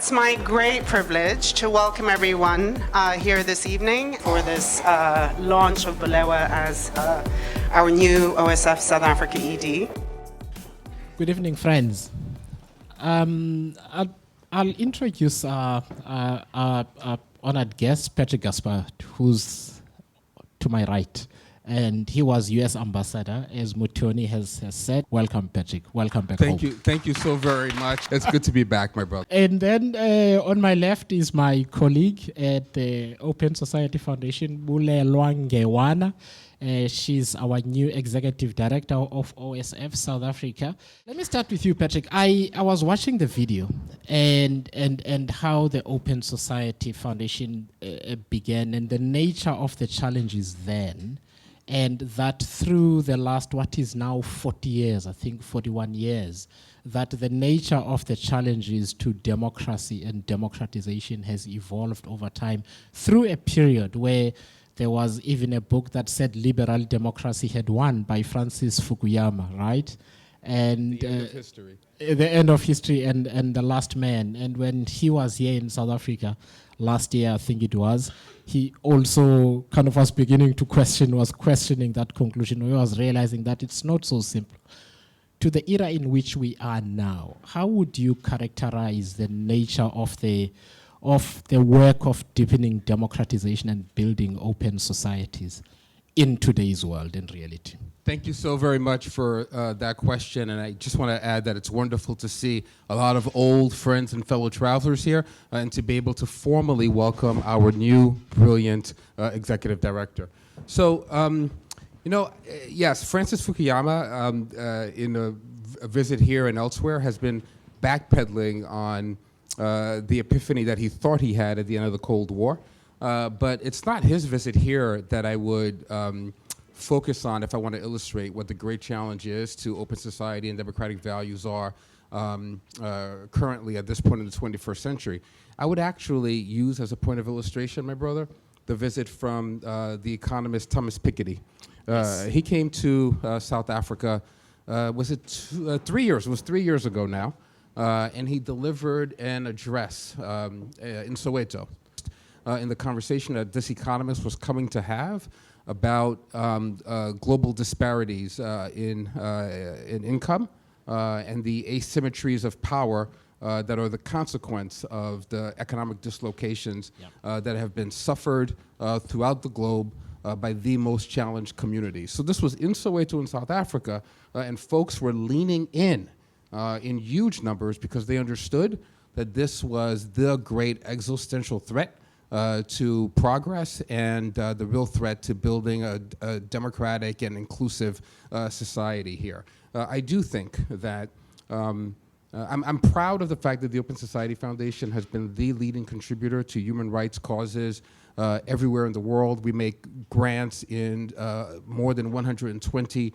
It's my great privilege to welcome everyone here this evening for this launch of Bulelwa as our new OSF South Africa ED. Good evening, friends. I'll introduce our honored guest, Patrick Gaspard, who's to my right. And he was U.S. Ambassador, as Mutoni has said. Welcome, Patrick. Welcome back home. Thank you so very much. It's good to be back, my brother. And then on my left is my colleague at the Open Society Foundation, Bulelwa Ngewana. She's our new executive director of OSF South Africa. Let me start with you, Patrick. I was watching the video and how the Open Society Foundation began and the nature of the challenges then. And that through the last, what is now 40 years, I think 41 years, that the nature of the challenges to democracy and democratization has evolved over time through a period where there was even a book that said liberal democracy had won by Francis Fukuyama, right? And the end of history. The end of history and the last man. And when he was here in South Africa last year, I think it was, he also kind of was questioning that conclusion. We was realizing that it's not so simple. To the era in which we are now, how would you characterize the nature of the work of deepening democratization and building open societies in today's world and reality? Thank you so very much for that question, and I just want to add that it's wonderful to see a lot of old friends and fellow travelers here, and to be able to formally welcome our new, brilliant executive director. So, yes, Francis Fukuyama, in a visit here and elsewhere, has been backpedaling on the epiphany that he thought he had at the end of the Cold War. But it's not his visit here that I would focus on if I want to illustrate what the great challenge is to open society and democratic values are currently at this point in the 21st century. I would actually use as a point of illustration, my brother, the visit from the economist Thomas Piketty. Yes. He came to South Africa, was it 3 years? It was 3 years ago now. And he delivered an address in Soweto in the conversation that this economist was coming to have about global disparities in income and the asymmetries of power that are the consequence of the economic dislocations that have been suffered throughout the globe by the most challenged communities. So this was in Soweto in South Africa, and folks were leaning in huge numbers because they understood that this was the great existential threat to progress and the real threat to building a democratic and inclusive society here. I do think that I'm proud of the fact that the Open Society Foundation has been the leading contributor to human rights causes everywhere in the world. We make grants in more than 120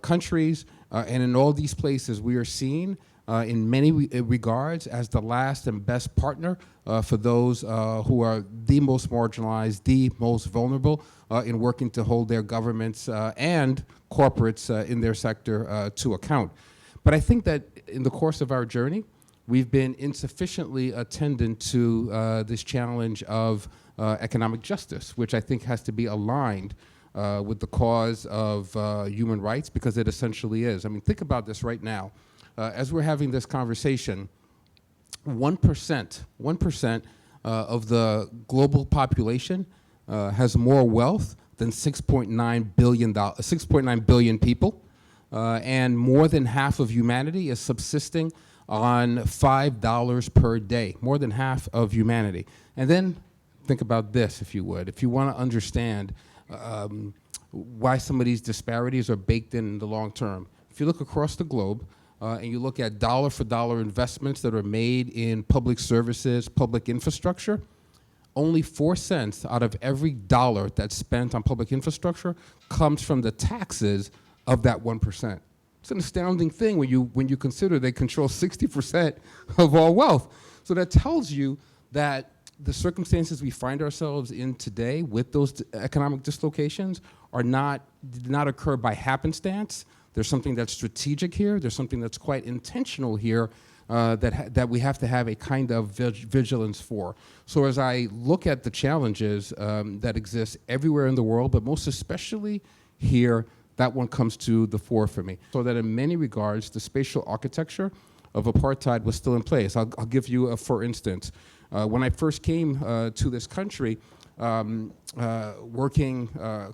countries, and in all these places we are seen in many regards as the last and best partner for those who are the most marginalized, the most vulnerable in working to hold their governments and corporates in their sector to account. But I think that in the course of our journey, we've been insufficiently attendant to this challenge of economic justice, which I think has to be aligned with the cause of human rights, because it essentially is. I mean, think about this right now. As we're having this conversation, 1% of the global population has more wealth than 6.9 billion people, and more than half of humanity is subsisting on $5 per day, more than half of humanity. And then think about this, if you would. If you want to understand why some of these disparities are baked in the long term, if you look across the globe, and you look at dollar-for-dollar investments that are made in public services, public infrastructure, only 4 cents out of every dollar that's spent on public infrastructure comes from the taxes of that 1%. It's an astounding thing when you consider they control 60% of all wealth. So that tells you that the circumstances we find ourselves in today with those economic dislocations did not occur by happenstance. There's something that's strategic here. There's something that's quite intentional here that we have to have a kind of vigilance for. So as I look at the challenges that exist everywhere in the world, but most especially here, that one comes to the fore for me. So that in many regards, the spatial architecture of apartheid was still in place. I'll give you a for instance. When I first came to this country, working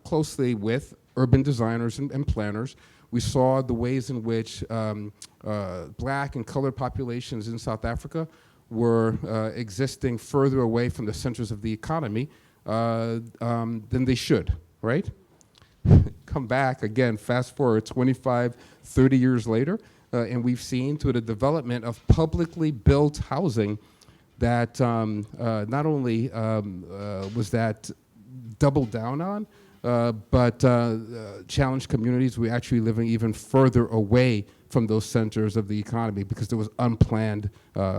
closely with urban designers and planners, we saw the ways in which black and colored populations in South Africa were existing further away from the centers of the economy than they should, right? Come back, again, fast forward 25, 30 years later, and we've seen through the development of publicly built housing that not only was that doubled down on, but challenged communities were actually living even further away from those centers of the economy because there was unplanned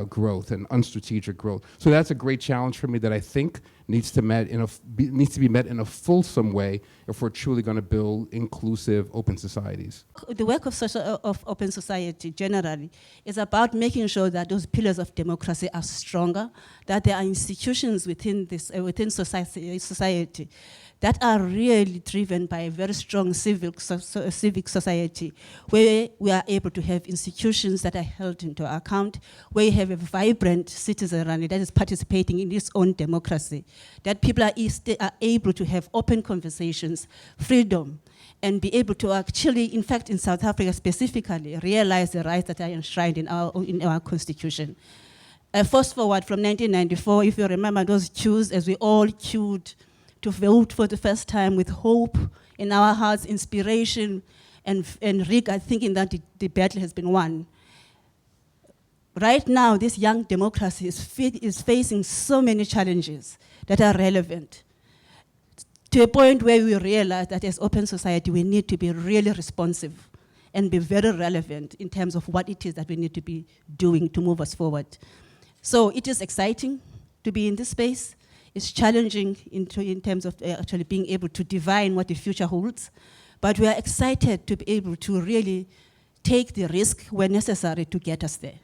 growth and unstrategic growth. So that's a great challenge for me that I think needs to be met in a fulsome way if we're truly going to build inclusive, open societies. The work of open society generally is about making sure that those pillars of democracy are stronger, that there are institutions within society that are really driven by a very strong civic society, where we are able to have institutions that are held into account, where you have a vibrant citizenry that is participating in its own democracy, that people are able to have open conversations, freedom, and be able to actually, in fact, in South Africa specifically, realize the rights that are enshrined in our constitution. Fast forward from 1994, if you remember those queues, as we all queued to vote for the first time with hope in our hearts, inspiration, and rigor, thinking that the battle has been won. Right now, this young democracy is facing so many challenges that are relevant, to a point where we realize that as open society, we need to be really responsive and be very relevant in terms of what it is that we need to be doing to move us forward. So it is exciting to be in this space. It's challenging in terms of actually being able to divine what the future holds. But we are excited to be able to really take the risk where necessary to get us there.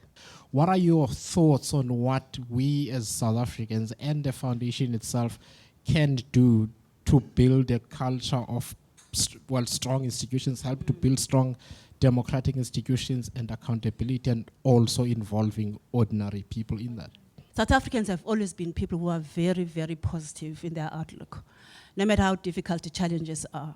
What are your thoughts on what we as South Africans and the foundation itself can do to build a culture of strong institutions, help to build strong democratic institutions and accountability, and also involving ordinary people in that? South Africans have always been people who are very, very positive in their outlook, no matter how difficult the challenges are.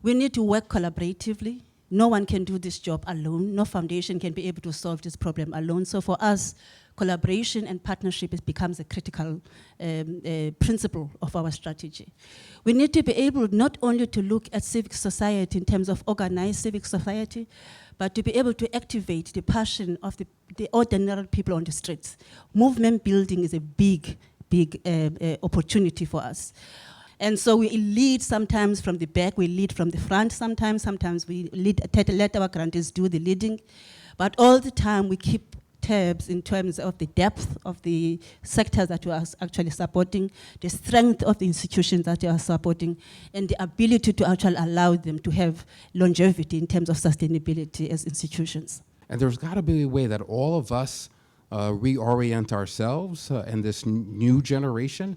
We need to work collaboratively. No one can do this job alone. No foundation can be able to solve this problem alone. So for us, collaboration and partnership becomes a critical principle of our strategy. We need to be able not only to look at civic society in terms of organized civic society, but to be able to activate the passion of the ordinary people on the streets. Movement building is a big opportunity for us. And so we lead sometimes from the back, we lead from the front sometimes we let our grantees do the leading. But all the time we keep tabs in terms of the depth of the sectors that we are actually supporting, the strength of the institutions that we are supporting, and the ability to actually allow them to have longevity in terms of sustainability as institutions. And there's got to be a way that all of us reorient ourselves and this new generation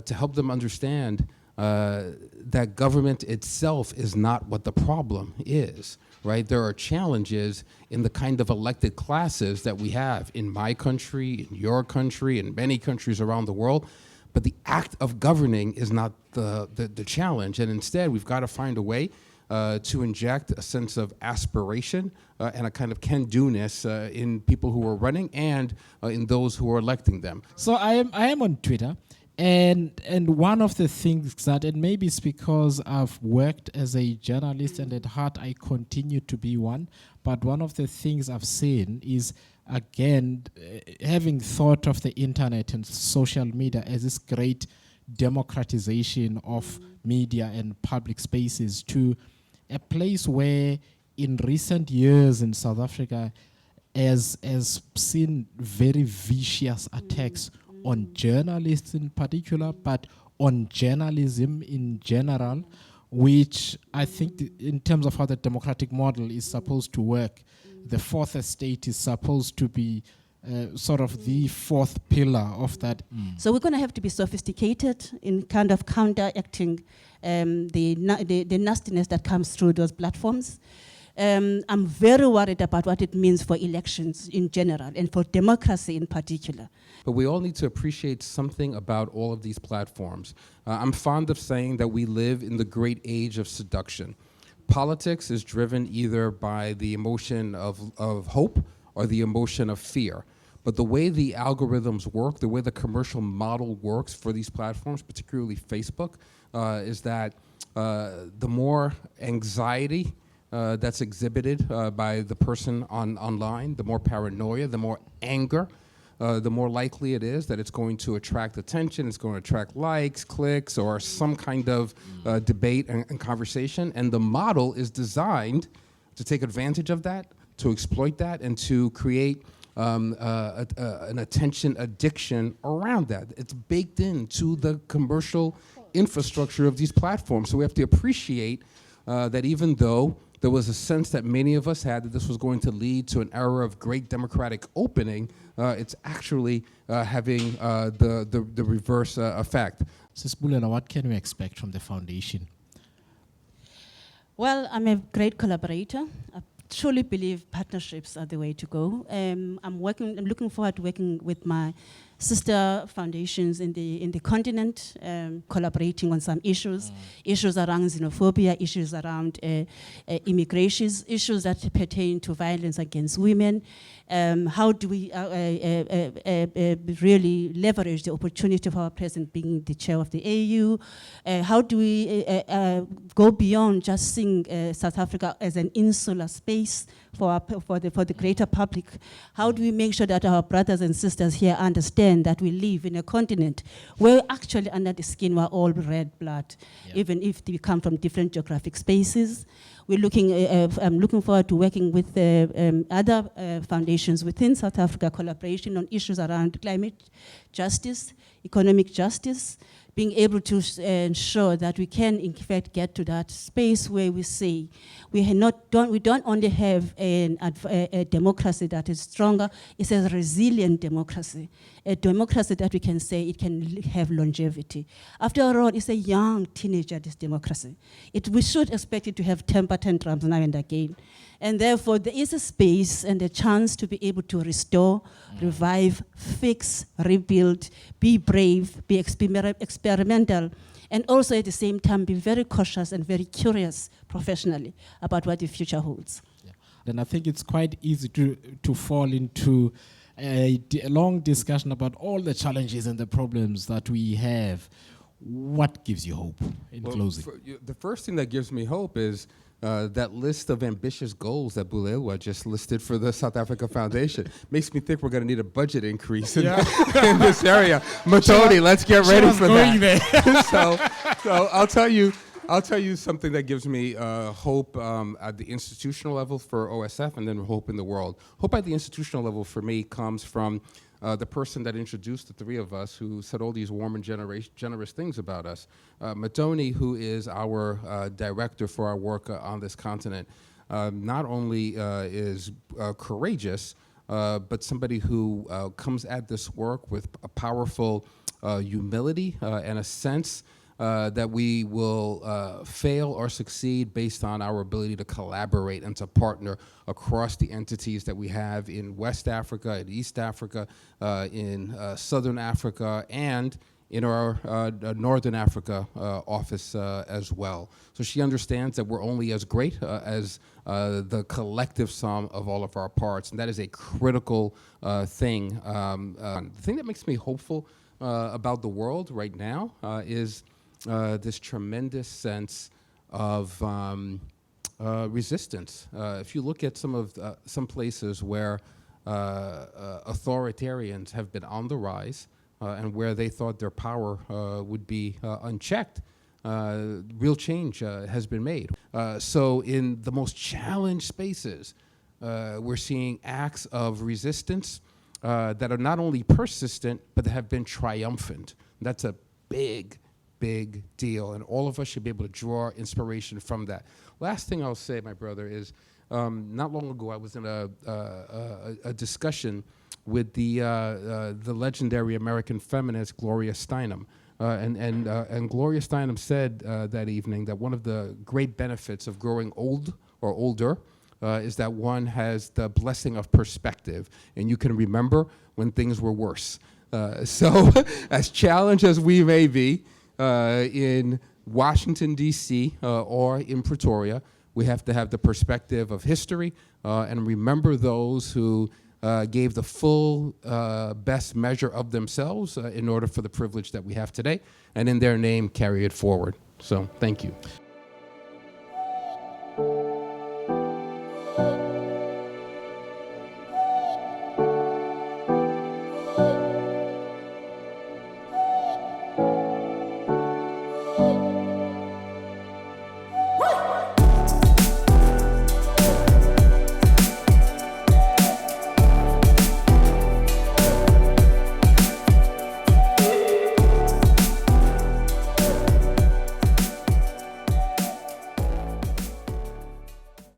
to help them understand that government itself is not what the problem is, right? There are challenges in the kind of elected classes that we have in my country, in your country, in many countries around the world, but the act of governing is not the challenge, and instead we've got to find a way to inject a sense of aspiration and a kind of can-do-ness in people who are running and in those who are electing them. So I am on Twitter, and one of the things that, and maybe it's because I've worked as a journalist and at heart I continue to be one, but one of the things I've seen is, again, having thought of the internet and social media as this great democratization of media and public spaces, to a place where in recent years in South Africa has seen very vicious attacks on journalists in particular, but on journalism in general, which I think in terms of how the democratic model is supposed to work, the fourth estate is supposed to be sort of the fourth pillar of that. So we're going to have to be sophisticated in kind of counteracting the nastiness that comes through those platforms. I'm very worried about what it means for elections in general and for democracy in particular. But we all need to appreciate something about all of these platforms. I'm fond of saying that we live in the great age of seduction. Politics is driven either by the emotion of hope or the emotion of fear. But the way the algorithms work, the way the commercial model works for these platforms, particularly Facebook, is that the more anxiety that's exhibited by the person online, the more paranoia, the more anger, the more likely it is that it's going to attract attention, it's going to attract likes, clicks, or some kind of debate and conversation. And the model is designed to take advantage of that, to exploit that, and to create an attention addiction around that. It's baked into the commercial infrastructure of these platforms. So we have to appreciate that even though there was a sense that many of us had that this was going to lead to an era of great democratic opening, it's actually having the reverse effect. Sis Bulelwa, what can we expect from the foundation? Well, I'm a great collaborator. I truly believe partnerships are the way to go. I'm looking forward to working with my sister foundations in the continent, collaborating on some issues around xenophobia, issues around immigration, issues that pertain to violence against women. How do we really leverage the opportunity of our president being the chair of the AU? How do we go beyond just seeing South Africa as an insular space for the greater public? How do we make sure that our brothers and sisters here understand that we live in a continent where actually under the skin we're all red blood, even if we come from different geographic spaces? I'm looking forward to working with other foundations within South Africa, collaboration on issues around climate justice, economic justice, being able to ensure that we can, in fact, get to that space where we say we don't only have a democracy that is stronger, it's a resilient democracy, a democracy that we can say it can have longevity. After all, it's a young teenager, this democracy. We should expect it to have temper tantrums now and again. And therefore, there is a space and a chance to be able to restore, revive, fix, rebuild, be brave, be experimental, and also at the same time be very cautious and very curious professionally about what the future holds. Then I think it's quite easy to fall into a long discussion about all the challenges and the problems that we have. What gives you hope in closing? The first thing that gives me hope is that list of ambitious goals that Bulelwa just listed for the South Africa Foundation. Makes me think we're going to need a budget increase in this area. Matoni, let's get ready for that. so I'll tell you something that gives me hope at the institutional level for OSF, and then hope in the world. Hope at the institutional level for me comes from the person that introduced the three of us, who said all these warm and generous things about us. Matoni, who is our director for our work on this continent, not only is courageous, but somebody who comes at this work with a powerful humility and a sense that we will fail or succeed based on our ability to collaborate and to partner across the entities that we have in West Africa, in East Africa, in Southern Africa, and in our Northern Africa office as well. So she understands that we're only as great as the collective sum of all of our parts, and that is a critical thing. The thing that makes me hopeful about the world right now is this tremendous sense of resistance. If you look at some places where authoritarians have been on the rise and where they thought their power would be unchecked, real change has been made. So in the most challenged spaces, we're seeing acts of resistance that are not only persistent, but that have been triumphant. That's a big deal, and all of us should be able to draw inspiration from that. Last thing I'll say, my brother, is not long ago I was in a discussion with the legendary American feminist Gloria Steinem. And Gloria Steinem said that evening that one of the great benefits of growing old or older is that one has the blessing of perspective, and you can remember when things were worse. So as challenged as we may be in Washington, D.C. Or in Pretoria, we have to have the perspective of history and remember those who gave the full best measure of themselves in order for the privilege that we have today, and in their name carry it forward. So thank you.